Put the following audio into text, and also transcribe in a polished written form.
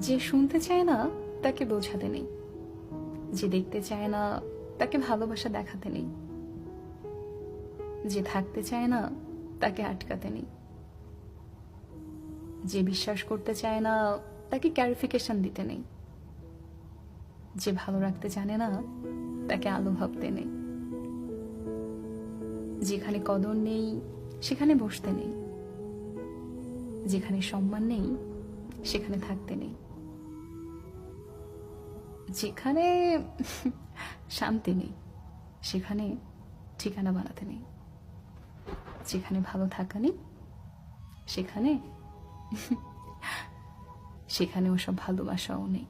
যে শুনতে চায় না তাকে বোঝাতে নেই, যে দেখতে চায় না তাকে ভালোবাসা দেখাতে নেই, যে থাকতে চায় না তাকে আটকাতে নেই, যে বিশ্বাস করতে চায় না তাকে ক্লারিফিকেশন দিতে নেই, যে ভালো রাখতে জানে না তাকে আলো ভাবতে নেই। যেখানে কদর নেই সেখানে বসতে নেই, যেখানে সম্মান নেই সেখানে থাকতে নেই, যেখানে শান্তি নেই সেখানে ঠিকানা বানাতে নেই, যেখানে ভালো থাকা নেই সেখানে সেখানে ওসব ভালোবাসাও নেই।